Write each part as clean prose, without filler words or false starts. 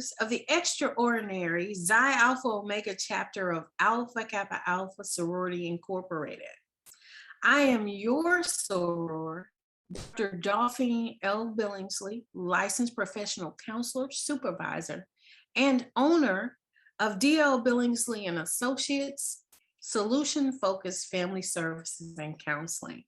members of the extraordinary Xi Alpha Omega chapter of Alpha Kappa Alpha Sorority Incorporated. I am your soror, Dr. Dauphine L. Billingsley, licensed professional counselor, supervisor, and owner of D.L. Billingsley and Associates, solution-focused family services and counseling.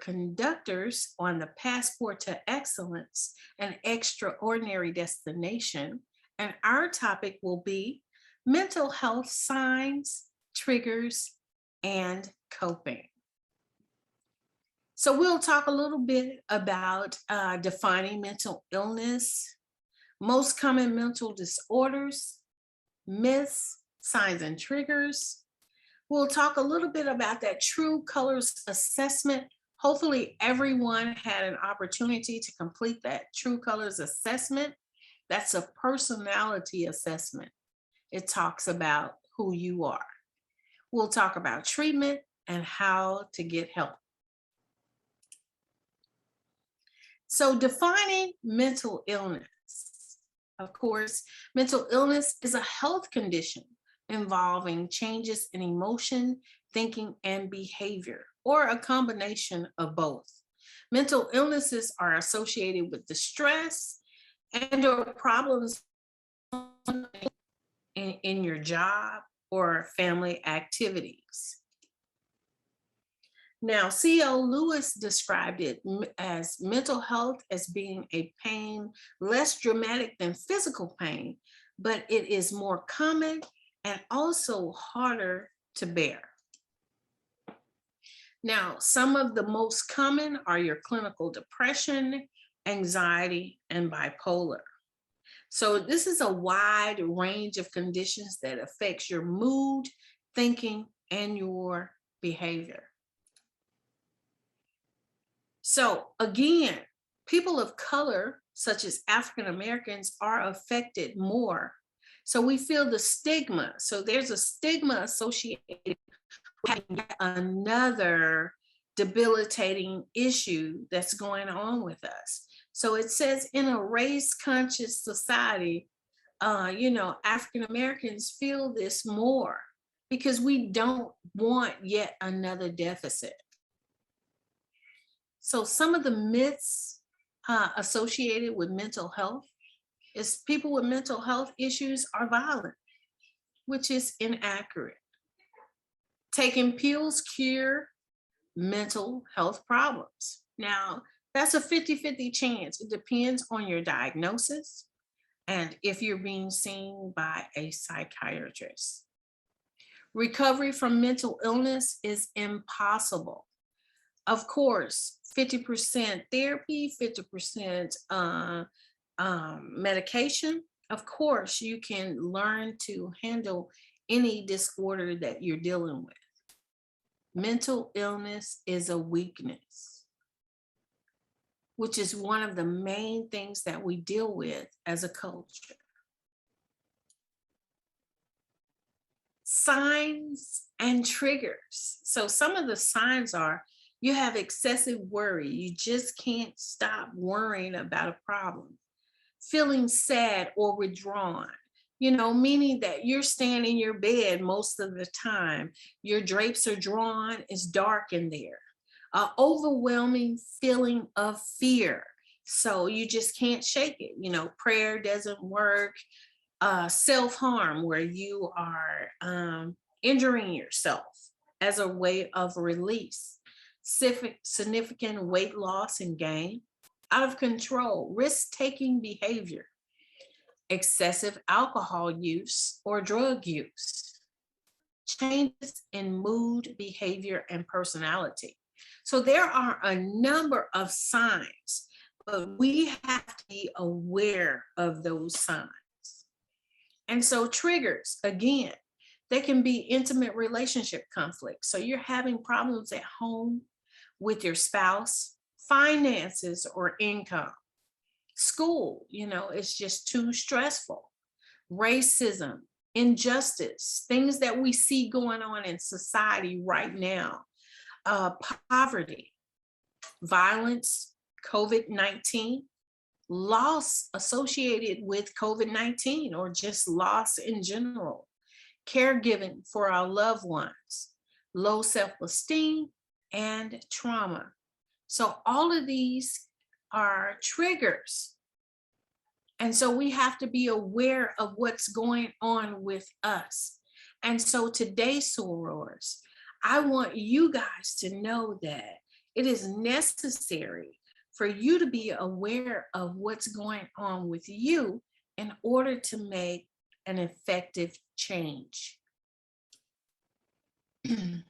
Conductors on the Passport to Excellence, an extraordinary destination, and our topic will be mental health signs, triggers, and coping. So we'll talk a little bit about defining mental illness, most common mental disorders, myths, signs, and triggers. We'll talk a little bit about that true colors assessment. Hopefully everyone had an opportunity to complete that true colors assessment. That's a personality assessment. It talks about who you are. We'll talk about treatment and how to get help. So defining mental illness. Of course, mental illness is a health condition involving changes in emotion, thinking, and behavior, or a combination of both. Mental illnesses are associated with distress and or problems in your job or family activities. Now, C.L. Lewis described it as mental health as being a pain less dramatic than physical pain, but it is more common and also harder to bear. Now, some of the most common are your clinical depression, anxiety, and bipolar. So this is a wide range of conditions that affects your mood, thinking, and your behavior. So again, people of color, such as African Americans, are affected more. So we feel the stigma. So there's a stigma associated with having another debilitating issue that's going on with us. So it says in a race-conscious society, African Americans feel this more because we don't want yet another deficit. So some of the myths associated with mental health is people with mental health issues are violent, which is inaccurate. Taking pills cure mental health problems. Now, that's a 50-50 chance. It depends on your diagnosis and if you're being seen by a psychiatrist. Recovery from mental illness is impossible. Of course, 50% therapy, 50% medication. Of course, you can learn to handle any disorder that you're dealing with. Mental illness is a weakness, which is one of the main things that we deal with as a culture. Signs and triggers. So some of the signs are you have excessive worry. You just can't stop worrying about a problem. Feeling sad or withdrawn, meaning that you're staying in your bed most of the time. Your drapes are drawn, it's dark in there. Overwhelming feeling of fear. So you just can't shake it. Prayer doesn't work. Self-harm, where you are injuring yourself as a way of release. Significant weight loss and gain, out of control, risk-taking behavior, excessive alcohol use or drug use, changes in mood, behavior, and personality. So there are a number of signs, but we have to be aware of those signs. And so triggers, again, they can be intimate relationship conflicts. So you're having problems at home with your spouse, finances or income. School, it's just too stressful. Racism, injustice, things that we see going on in society right now. Poverty, violence, COVID-19, loss associated with COVID-19 or just loss in general, caregiving for our loved ones, low self-esteem, and trauma. So all of these are triggers. And so we have to be aware of what's going on with us. And so today, sorors, I want you guys to know that it is necessary for you to be aware of what's going on with you in order to make an effective change.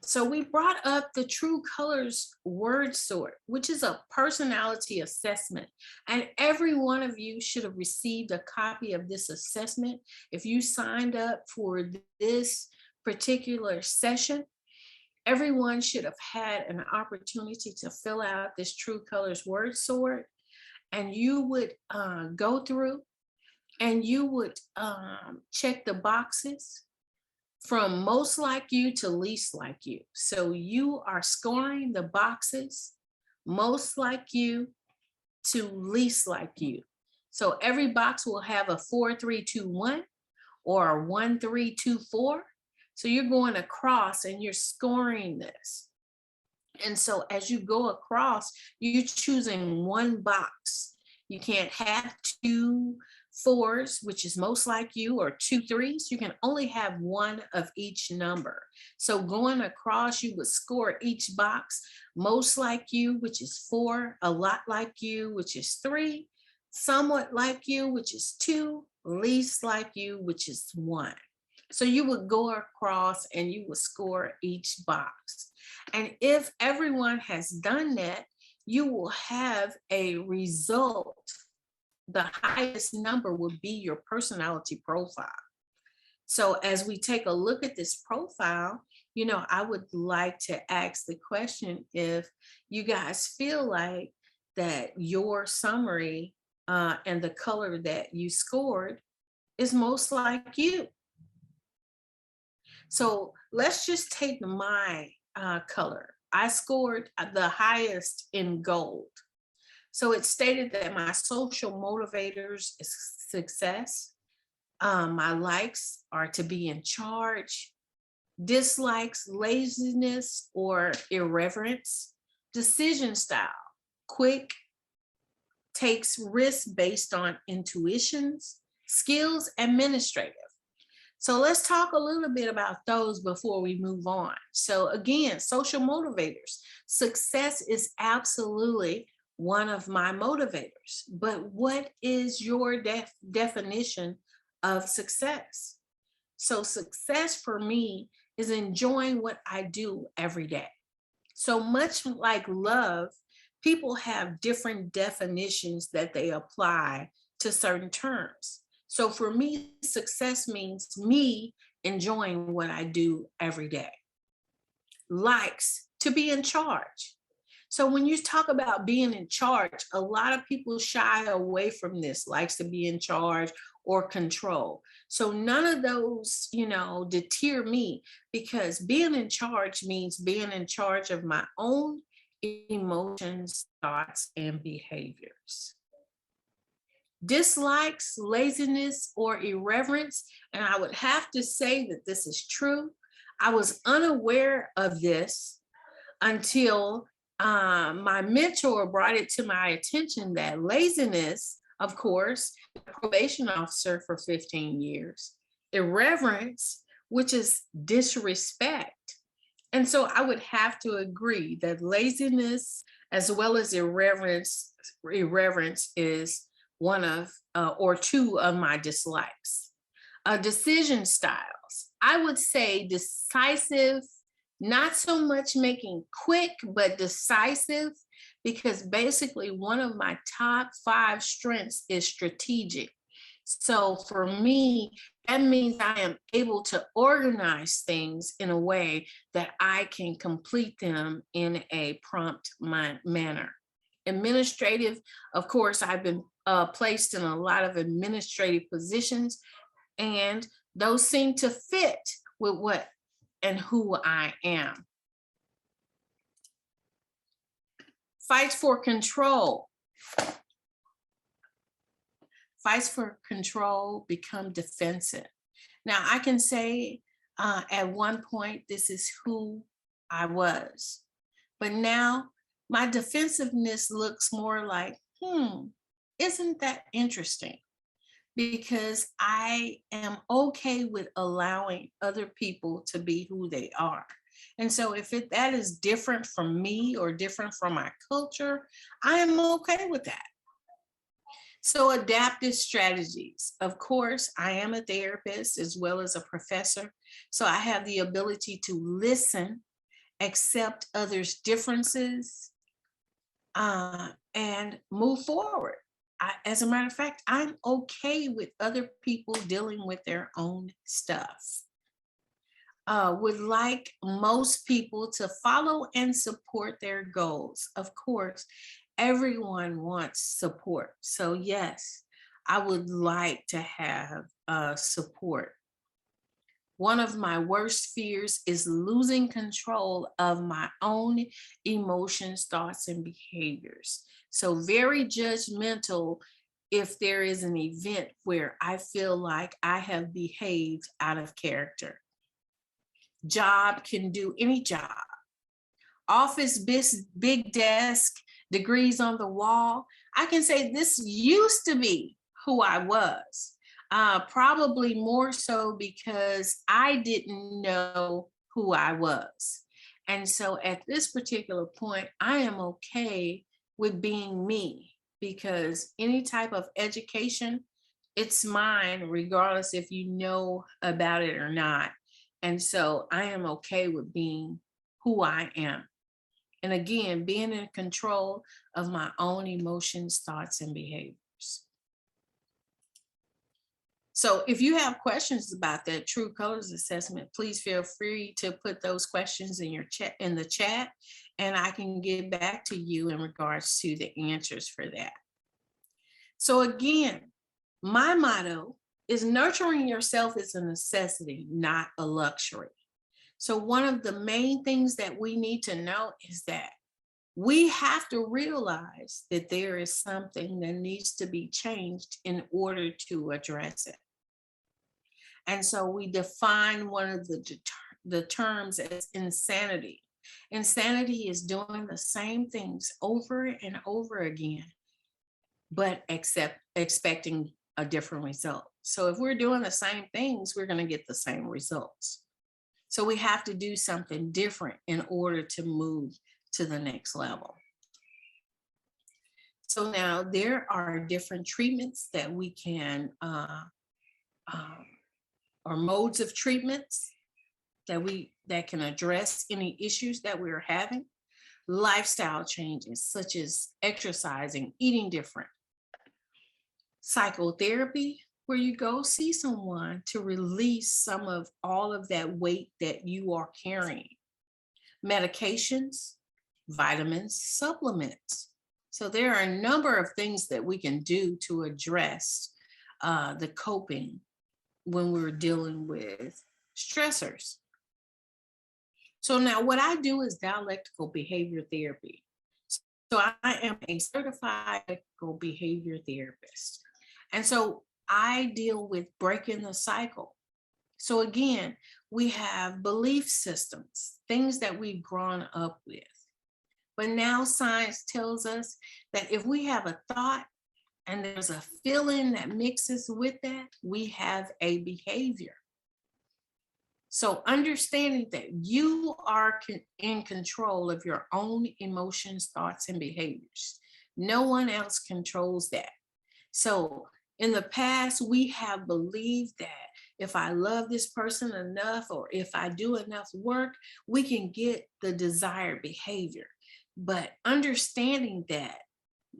So we brought up the True Colors word sort, which is a personality assessment. And every one of you should have received a copy of this assessment. If you signed up for this particular session, everyone should have had an opportunity to fill out this True Colors word sort. And you would go through and you would check the boxes from most like you to least like you. So you are scoring the boxes most like you to least like you. So every box will have a 4, 3, 2, 1 or a 1, 3, 2, 4. So you're going across and you're scoring this. And so as you go across, you're choosing one box. You can't have 2 4s, which is most like you, or 2 3s. You can only have one of each number. So going across, you would score each box most like you, which is 4, a lot like you, which is 3, somewhat like you, which is 2, least like you, which is 1. So you would go across and you would score each box. And if everyone has done that, you will have a result. The highest number would be your personality profile. So as we take a look at this profile, I would like to ask the question if you guys feel like that your summary and the color that you scored is most like you. So let's just take my color. I scored the highest in gold. So it stated that my social motivators is success. My likes are to be in charge. Dislikes, laziness or irreverence. Decision style, quick, takes risks based on intuitions. Skills, administrative. So let's talk a little bit about those before we move on. So again, social motivators. Success is absolutely one of my motivators, but what is your definition of success? So success for me is enjoying what I do every day. So much like love, people have different definitions that they apply to certain terms. So for me, success means me enjoying what I do every day. Likes, to be in charge. So when you talk about being in charge, a lot of people shy away from this, likes to be in charge or control. So none of those, deter me, because being in charge means being in charge of my own emotions, thoughts, and behaviors. Dislikes, laziness, or irreverence, and I would have to say that this is true. I was unaware of this until my mentor brought it to my attention that laziness, of course, probation officer for 15 years, irreverence, which is disrespect. And so I would have to agree that laziness as well as irreverence is one of or two of my dislikes. Decision styles. I would say decisive, not so much making quick, but decisive, because basically one of my top 5 strengths is strategic. So for me, that means I am able to organize things in a way that I can complete them in a prompt manner. Administrative, of course, I've been placed in a lot of administrative positions, and those seem to fit with what and who I am. Fights for control. fights for control become defensive. Now, I can say at one point, this is who I was. But now my defensiveness looks more like, isn't that interesting? Because I am okay with allowing other people to be who they are. And so if that is different from me or different from my culture, I am okay with that. So adaptive strategies. Of course, I am a therapist as well as a professor. So I have the ability to listen, accept others' differences, and move forward. As a matter of fact, I'm okay with other people dealing with their own stuff. Would like most people to follow and support their goals. Of course, everyone wants support. So, yes, I would like to have support. One of my worst fears is losing control of my own emotions, thoughts, and behaviors. So, very judgmental if there is an event where I feel like I have behaved out of character. Job can do any job. Office, big desk, degrees on the wall. I can say this used to be who I was. Probably more so because I didn't know who I was. And so at this particular point, I am okay with being me because any type of education, it's mine, regardless if you know about it or not. And so I am okay with being who I am. And again, being in control of my own emotions, thoughts, and behaviors. So if you have questions about that true colors assessment, please feel free to put those questions in your chat in the chat, and I can get back to you in regards to the answers for that. So again, my motto is nurturing yourself is a necessity, not a luxury. So one of the main things that we need to know is that we have to realize that there is something that needs to be changed in order to address it. And so we define one of the terms as insanity. Insanity is doing the same things over and over again, but expecting a different result. So if we're doing the same things, we're going to get the same results. So we have to do something different in order to move to the next level. So now there are different treatments that we can, or modes of treatments that can address any issues that we're having. Lifestyle changes such as exercising, eating different. Psychotherapy, where you go see someone to release some of all of that weight that you are carrying. Medications, vitamins, supplements. So there are a number of things that we can do to address the coping when we're dealing with stressors. So now what I do is dialectical behavior therapy. So I am a certified dialectical behavior therapist. And so I deal with breaking the cycle. So again, we have belief systems, things that we've grown up with. But now science tells us that if we have a thought and there's a feeling that mixes with that, we have a behavior. So understanding that you are in control of your own emotions, thoughts, and behaviors. No one else controls that. So in the past, we have believed that if I love this person enough, or if I do enough work, we can get the desired behavior. But understanding that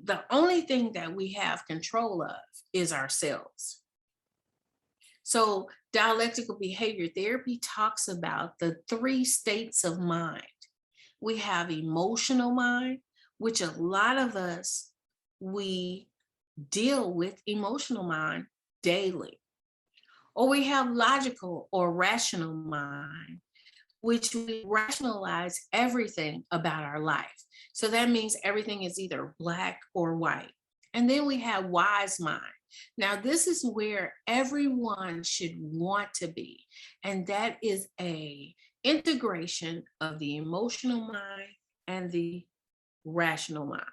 the only thing that we have control of is ourselves. So dialectical behavior therapy talks about the 3 states of mind. We have emotional mind, which a lot of us, we deal with emotional mind daily. Or we have logical or rational mind, which we rationalize everything about our life. So that means everything is either black or white. And then we have wise mind, Now, this is where everyone should want to be, and that is a integration of the emotional mind and the rational mind.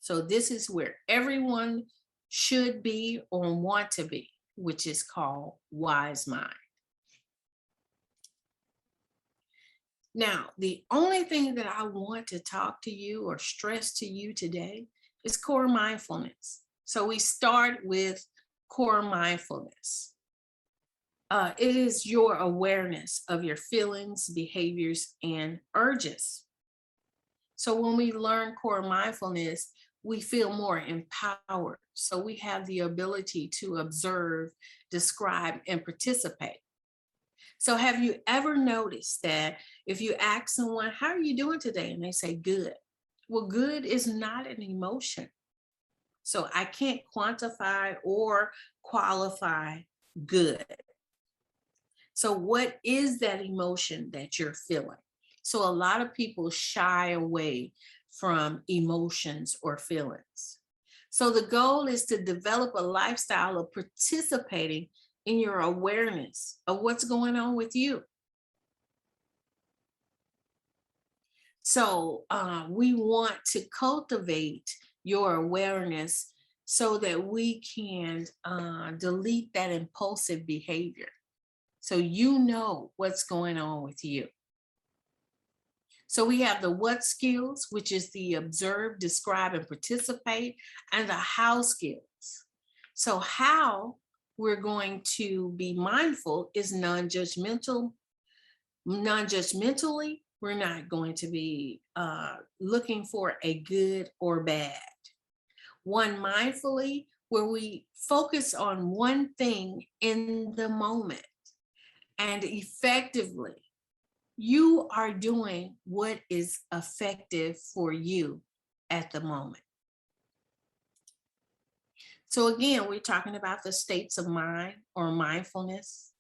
So this is where everyone should be or want to be, which is called wise mind. Now, the only thing that I want to talk to you or stress to you today is core mindfulness. So we start with core mindfulness. It is your awareness of your feelings, behaviors, and urges. So when we learn core mindfulness, we feel more empowered. So we have the ability to observe, describe, and participate. So have you ever noticed that if you ask someone, how are you doing today? And they say, good. Well, good is not an emotion. So I can't quantify or qualify good. So what is that emotion that you're feeling? So a lot of people shy away from emotions or feelings. So the goal is to develop a lifestyle of participating in your awareness of what's going on with you. So we want to cultivate your awareness so that we can delete that impulsive behavior. So you know what's going on with you. So we have the what skills, which is the observe, describe, and participate, and the how skills. So how we're going to be mindful is non-judgmentally. We're not going to be looking for a good or bad. One mindfully, where we focus on one thing in the moment and effectively. You are doing what is effective for you at the moment. So again, we're talking about the states of mind or mindfulness.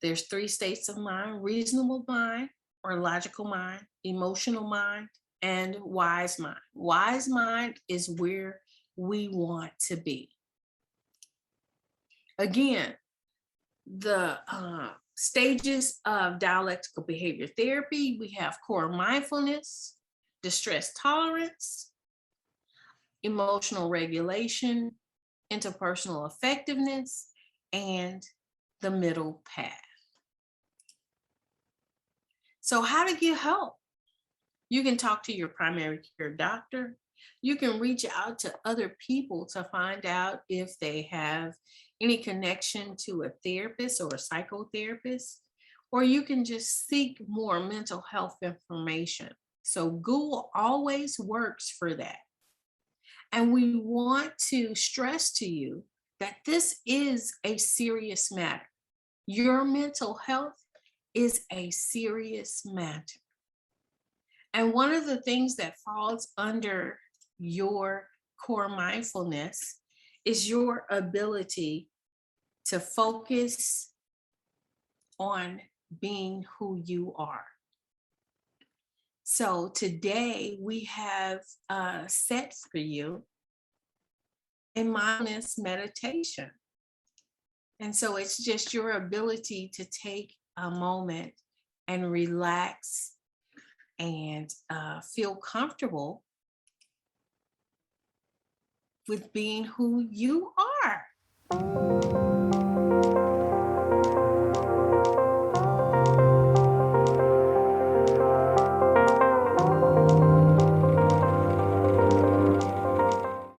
There's 3 states of mind: reasonable mind or logical mind, emotional mind, and wise mind. Wise mind is where we want to be. Again, the stages of dialectical behavior therapy, we have core mindfulness, distress tolerance, emotional regulation, interpersonal effectiveness, and the middle path. So how to get help? You can talk to your primary care doctor. You can reach out to other people to find out if they have any connection to a therapist or a psychotherapist, or you can just seek more mental health information. So Google always works for that. And we want to stress to you that this is a serious matter. Your mental health is a serious matter. And one of the things that falls under your core mindfulness is your ability to focus on being who you are. So today we have set for you a mindfulness meditation. And so it's just your ability to take a moment and relax and feel comfortable with being who you are.